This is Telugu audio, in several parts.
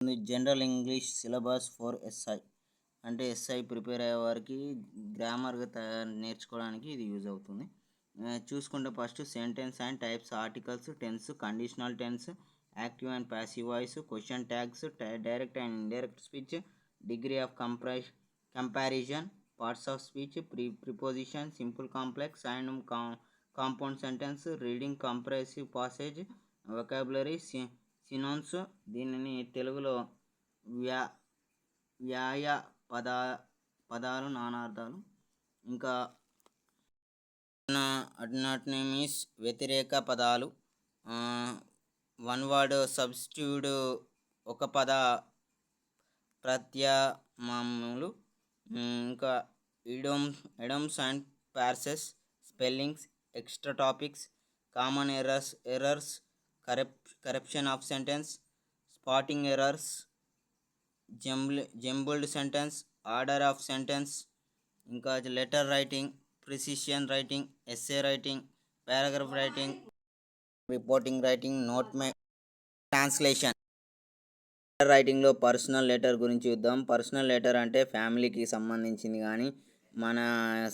ఉంటుంది. General English syllabus for SI అంటే ఎస్ఐ ప్రిపేర్ అయ్యే వారికి గ్రామర్గా నేర్చుకోవడానికి ఇది యూజ్ అవుతుంది. చూసుకుంటే first sentence and types, articles, tense, conditional tense, active and passive voice, question tags, direct and indirect speech, degree of comparison, parts of speech, preposition, simple complex and compound sentence, reading comprehensive passage, vocabulary, synonyms, దీనిని తెలుగులో వ్యాయ పదాలు, నానార్థాలు, ఇంకా అడ్నాటమీస్, వ్యతిరేక పదాలు, వన్ వర్డ్ సబ్స్టిట్యూట్, ఒక పద ప్రత్యామ్నాయాలు, ఇంకా idioms and phrases, spellings, extra topics, common errors, correction of sentence, spotting errors, jumbled sentence, order of sentence, ఇంకా letter writing, precis writing, essay writing, paragraph writing, reporting writing, note translation. Letter రైటింగ్లో పర్సనల్ లెటర్ గురించి చూద్దాం. పర్సనల్ లెటర్ అంటే ఫ్యామిలీకి సంబంధించింది కానీ, మన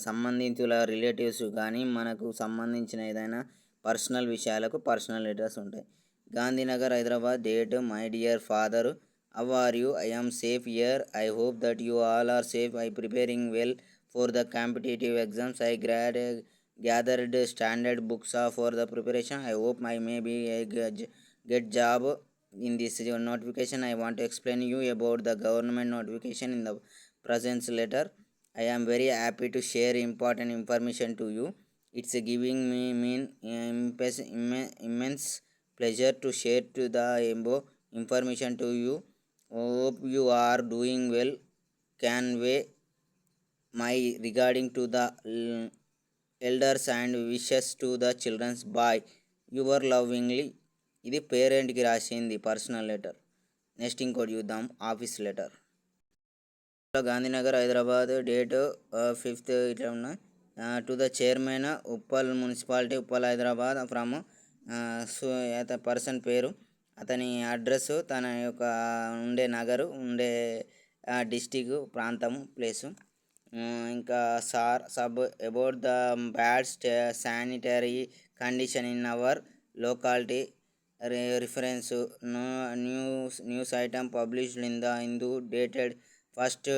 సంబంధితుల రిలేటివ్స్ కానీ, మనకు సంబంధించిన ఏదైనా పర్సనల్ విషయాలకు పర్సనల్ లెటర్స్ ఉంటాయి. Gandhinagar, Hyderabad. Date: my dear father, how are you? I am safe here. I hope that you all are safe. I preparing well for the competitive exams. I gathered standard books for the preparation. I hope I may be get job in this notification. I want to explain you about the government notification in the present letter. I am very happy to share important information to you. It's giving me immense pleasure to share to the information to you. Hope you are doing well. Can we my regarding to the elders and wishes to the children's by your lovingly. ఇది పేరెంట్కి రాసింది పర్సనల్ లెటర్. నెక్స్ట్ ఇంకోటి చూద్దాం, office letter. Gandhinagar, Hyderabad. Date 5th ఇట్లా ఉన్నాయి. To the chairman, Uppal municipality, Uppal, Hyderabad. From person పేరు, అతని అడ్రస్, తన యొక్క ఉండే నగరు, ఉండే డిస్టిక్, ప్రాంతము, ప్లేసు. ఇంకా sub about the bad sanitary condition in our locality. Reference news item published in the Hindu dated 1st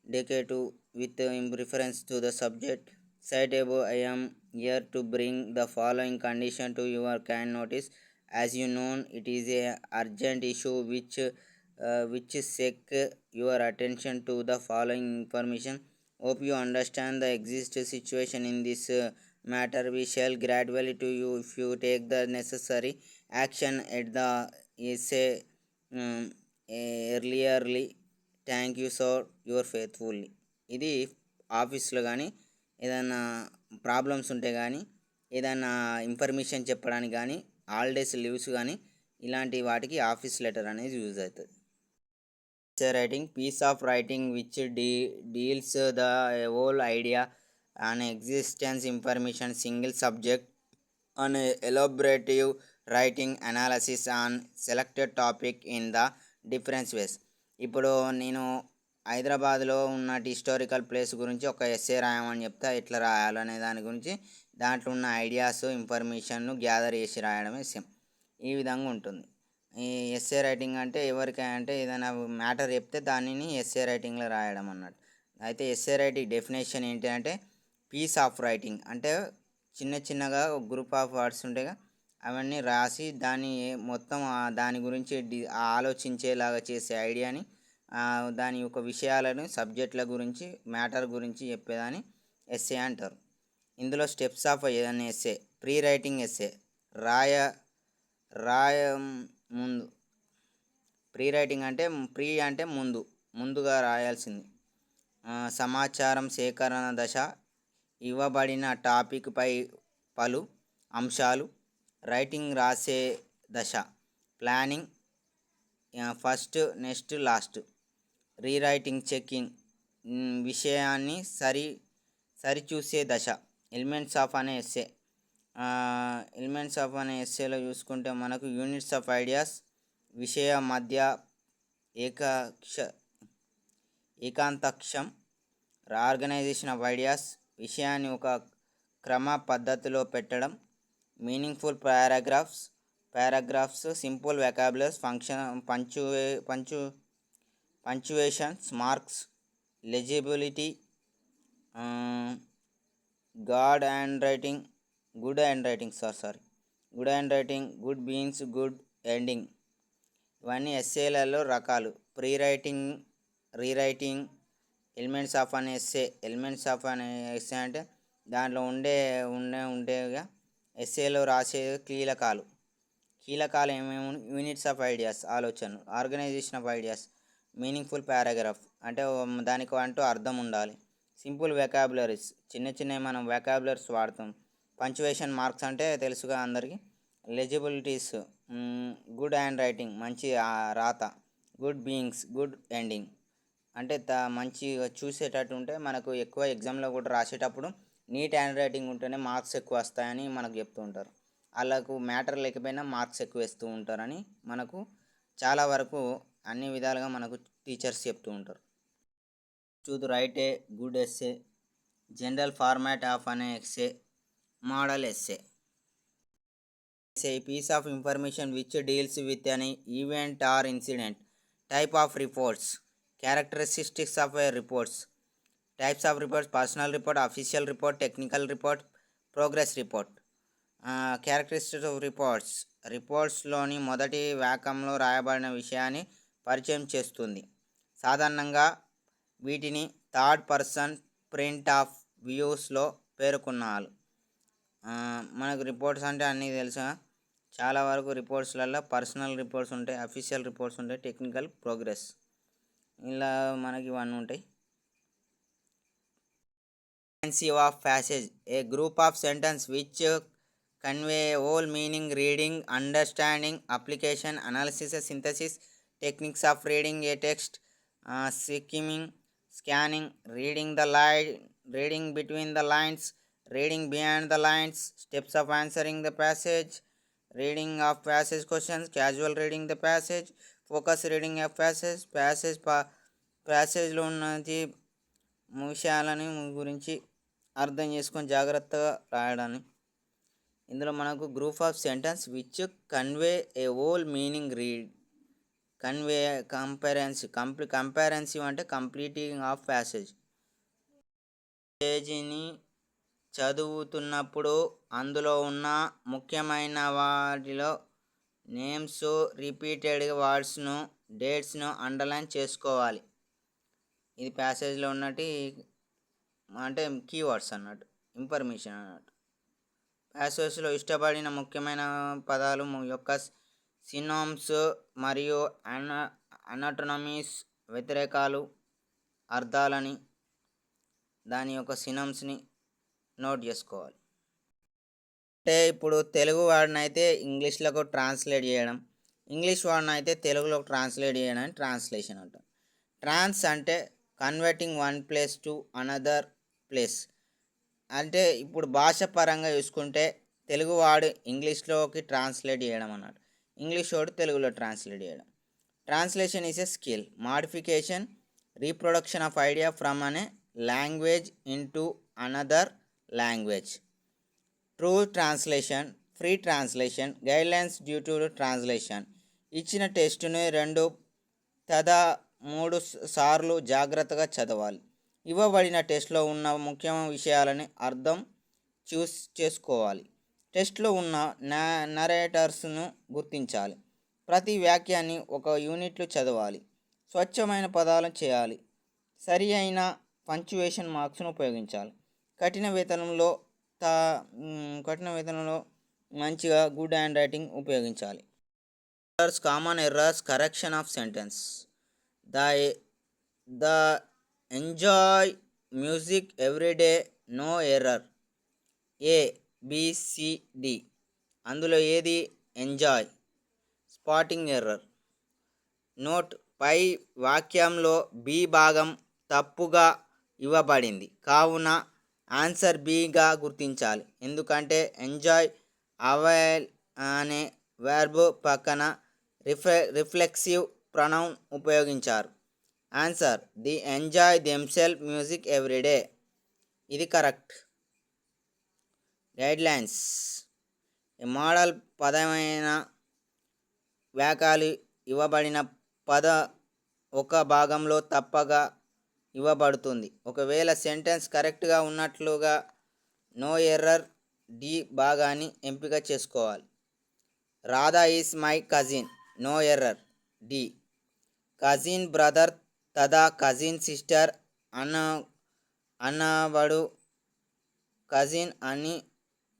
Decade with reference to the subject. Cite above. I am here to bring the following condition to your kind notice. As you know, it is a urgent issue which seek your attention to the following information. Hope you understand the existing situation in this matter. We shall gradually to you if you take the necessary action at the essay earlierly. Thank you sir, your faithfully. ఇది ఆఫీస్లో కానీ, ఏదైనా ప్రాబ్లమ్స్ ఉంటే కానీ, ఏదైనా ఇన్ఫర్మేషన్ చెప్పడానికి కానీ, హాలిడేస్ లీవ్స్ కానీ, ఇలాంటి వాటికి ఆఫీస్ లెటర్ అనేది యూజ్ అవుతుంది. Essay writing, piece of writing which deals the whole idea an existence information single subject an elaborative writing analysis on selected topic in the different ways. ఇప్పుడు నేను హైదరాబాద్లో ఉన్న హిస్టారికల్ ప్లేస్ గురించి ఒక ఎస్సే రాయమని చెప్తా, ఎట్లా రాయాలనే దాని గురించి, దాంట్లో ఉన్న ఐడియాస్, ఇన్ఫర్మేషన్ను గ్యాదర్ చేసి రాయడమే సేమ్. ఈ విధంగా ఉంటుంది. ఈ ఎస్సే రైటింగ్ అంటే ఎవరికంటే ఏదైనా మ్యాటర్ చెప్తే దానిని ఎస్సే రైటింగ్లో రాయడం అన్నట్టు. అయితే ఎస్సే రైటింగ్ డెఫినేషన్ ఏంటి అంటే, పీస్ ఆఫ్ రైటింగ్ అంటే చిన్నగా గ్రూప్ ఆఫ్ వర్డ్స్ ఉంటాయిగా, అవన్నీ రాసి దాన్ని మొత్తం దాని గురించి ఆలోచించేలాగా చేసే ఐడియాని, దాని యొక్క విషయాలను, సబ్జెక్టుల గురించి, మ్యాటర్ గురించి చెప్పేదాన్ని ఎస్సే అంటారు. ఇందులో స్టెప్స్ ఆఫ్ ఏదైనా ఎస్సే. ప్రీ రైటింగ్ ఎస్సే, ముందు. ప్రీ రైటింగ్ అంటే అంటే ముందుగా రాయాల్సింది. సమాచారం సేకరణ దశ, ఇవ్వబడిన టాపిక్ పై పలు అంశాలు. రైటింగ్ రాసే దశ, planning, first, next, last. Rewriting, checking, విషయాన్ని సరిచూసే దశ. ఎలిమెంట్స్ ఆఫ్ అనే ఎస్సేలో చూసుకుంటే మనకు యూనిట్స్ ఆఫ్ ఐడియాస్, విషయ మధ్య ఏకాంతక్షం ఆర్గనైజేషన్ ఆఫ్ ఐడియాస్, విషయాన్ని ఒక క్రమ పద్ధతిలో పెట్టడం, meaningful paragraphs, simple vocabulary, punctuations, marks, legibility, good hand writing, good beans, good ending. ఇవన్నీ ఎస్సేలలో రకాలు. Rewriting, elements of an essay అంటే దాంట్లో ఉండేగా ఎస్సేలో రాసే కీలకాలు ఏమేమి, యూనిట్స్ ఆఫ్ ఐడియాస్ ఆలోచనలు, organisation of ideas, meaningful paragraph అంటే దానికి అంటూ అర్థం ఉండాలి, సింపుల్ వెకాబులరీస్ చిన్న మనం వెకాబులరీస్ వాడతాం, పంచువేషన్ మార్క్స్ అంటే తెలుసుగా అందరికీ, లెజిబిలిటీస్ గుడ్ హ్యాండ్ రైటింగ్ మంచి రాత, గుడ్ బీయింగ్స్ గుడ్ ఎండింగ్ అంటే మంచి చూసేటట్టు ఉంటే మనకు ఎక్కువ ఎగ్జామ్లో కూడా రాసేటప్పుడు నీట్ హ్యాండ్ రైటింగ్ ఉంటేనే మార్క్స్ ఎక్కువ వస్తాయని మనకు చెప్తూ ఉంటారు. వాళ్ళకు మ్యాటర్ లేకపోయినా మార్క్స్ ఎక్కువ వేస్తూ ఉంటారని మనకు చాలా వరకు అన్ని విధాలుగా మనకు టీచర్స్ చెప్తూ ఉంటారు. Right a good essay, general format of an essay, model essay. A piece of information which deals with an event or incident. Type of reports. Characteristics of a reports. Types of reports: personal report, official report, technical report, progress report. Characteristics of reports. రిపోర్ట్స్లోని మొదటి వాక్యంలో రాయబడిన విషయాన్ని పరిచయం చేస్తుంది. సాధారణంగా వీటిని థర్డ్ పర్సన్ ప్రింట్ ఆఫ్ వ్యూస్లో పేర్కొన్నారు. మనకు రిపోర్ట్స్ అంటే అన్నీ తెలుసా, చాలా వరకు రిపోర్ట్స్లలో పర్సనల్ రిపోర్ట్స్ ఉంటాయి, అఫీషియల్ రిపోర్ట్స్ ఉంటాయి, టెక్నికల్, ప్రోగ్రెస్, ఇలా మనకి ఇవన్నీ ఉంటాయి. Of passage, A group of sentence which convey whole meaning, reading, understanding, application, analysis, synthesis, techniques of reading A text, skimming, scanning, reading between the lines, reading beyond the lines, steps of answering the passage, reading of passage questions, casual reading the passage, focus reading of ప్యాసేజ్లో ఉన్నది విషయాలని గురించి అర్థం చేసుకొని జాగ్రత్తగా రాయడాన్ని. ఇందులో మనకు group of sentence which convey a whole meaning, comprehensive అంటే కంప్లీటింగ్ ఆఫ్ ప్యాసేజ్ని చదువుతున్నప్పుడు అందులో ఉన్న ముఖ్యమైన వాటిలో నేమ్స్, రిపీటెడ్ వర్డ్స్ను, డేట్స్ను అండర్లైన్ చేసుకోవాలి. ఇది ప్యాసేజ్లో ఉన్నట్టు అంటే కీవర్డ్స్ అన్నట్టు, ఇన్ఫర్మేషన్ అన్నట్టు. ప్యాసేజ్లో ఇష్టపడిన ముఖ్యమైన పదాలు యొక్క సినోమ్స్ మరియు అనటోనమీస్, వ్యతిరేకాలు, అర్థాలని దాని యొక్క సినమ్స్ని నోట్ చేసుకోవాలి. అంటే ఇప్పుడు తెలుగు వాడినైతే ఇంగ్లీష్లోకి ట్రాన్స్లేట్ చేయడం, ఇంగ్లీష్ వాడినైతే తెలుగులోకి ట్రాన్స్లేట్ చేయడం ట్రాన్స్లేషన్ అంటాం. ట్రాన్స్ అంటే converting one place to another place. అంటే ఇప్పుడు భాష పరంగా చూసుకుంటే తెలుగు వాడు ఇంగ్లీష్లోకి ట్రాన్స్లేట్ చేయడం అన్నట్టు, ఇంగ్లీష్ వాడు తెలుగులో ట్రాన్స్లేట్ చేయడం. Translation is a skill, modification, reproduction of idea from one language into another language. True translation, free translation, guidelines due to translation. ఇచ్చిన టెస్టుని 2-3 సార్లు జాగ్రత్తగా చదవాలి. ఇవ్వబడిన టెస్ట్లో ఉన్న ముఖ్యమైన విషయాలని అర్థం చేసుకోవాలి. టెస్ట్లో ఉన్న నరేటర్స్ను గుర్తించాలి. ప్రతి వాక్యాన్ని ఒక యూనిట్లు చదవాలి. స్వచ్ఛమైన పదాలను చేయాలి. సరి అయిన పంచువేషన్ మార్క్స్ను ఉపయోగించాలి. కఠిన వేతనంలో మంచిగా గుడ్ హ్యాండ్ రైటింగ్ ఉపయోగించాలి. Common errors, correction of sentence. The enjoy music everyday, no error. ABCD అందులో ఏది ఎంజాయ్? Spotting error. నోట్: పై వాక్యంలో బి భాగం తప్పుగా ఇవ్వబడింది కావున ఆన్సర్ బిగా గుర్తించాలి. ఎందుకంటే ఎంజాయ్ అవైల్ అనే వర్బ్ పక్కన రిఫ్లెక్సివ్ ప్రొనౌన్ ఉపయోగించారు. Answer the enjoy themself music everyday. ఇది కరెక్ట్. గైడ్లైన్స్. ఈ మోడల్ పదమైన వాక్యాలు ఇవ్వబడిన పద ఒక భాగంలో తప్పగా ఇవ్వబడుతుంది. ఒకవేళ సెంటెన్స్ కరెక్ట్గా ఉన్నట్లుగా నో ఎర్రర్ డి భాగాన్ని ఎంపిక చేసుకోవాలి. Radha is my cousin, no error D. Cousin brother తదా కజిన్ సిస్టర్ అన్నవాడు కజిన్ అని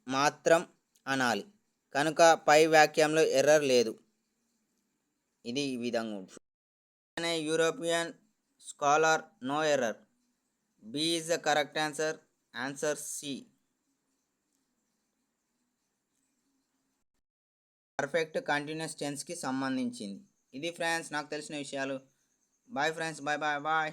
మాత్రం అనాలి కనుక పై వాక్యంలో ఎర్రర్ లేదు. ఇది ఈ విధంగా ఉంటుంది. అనే European scholar, no error. B is the correct answer. Answer C. Perfect continuous టెన్స్కి సంబంధించింది. ఇది ఫ్రెండ్స్ నాకు తెలిసిన విషయాలు. Bye friends, bye bye bye.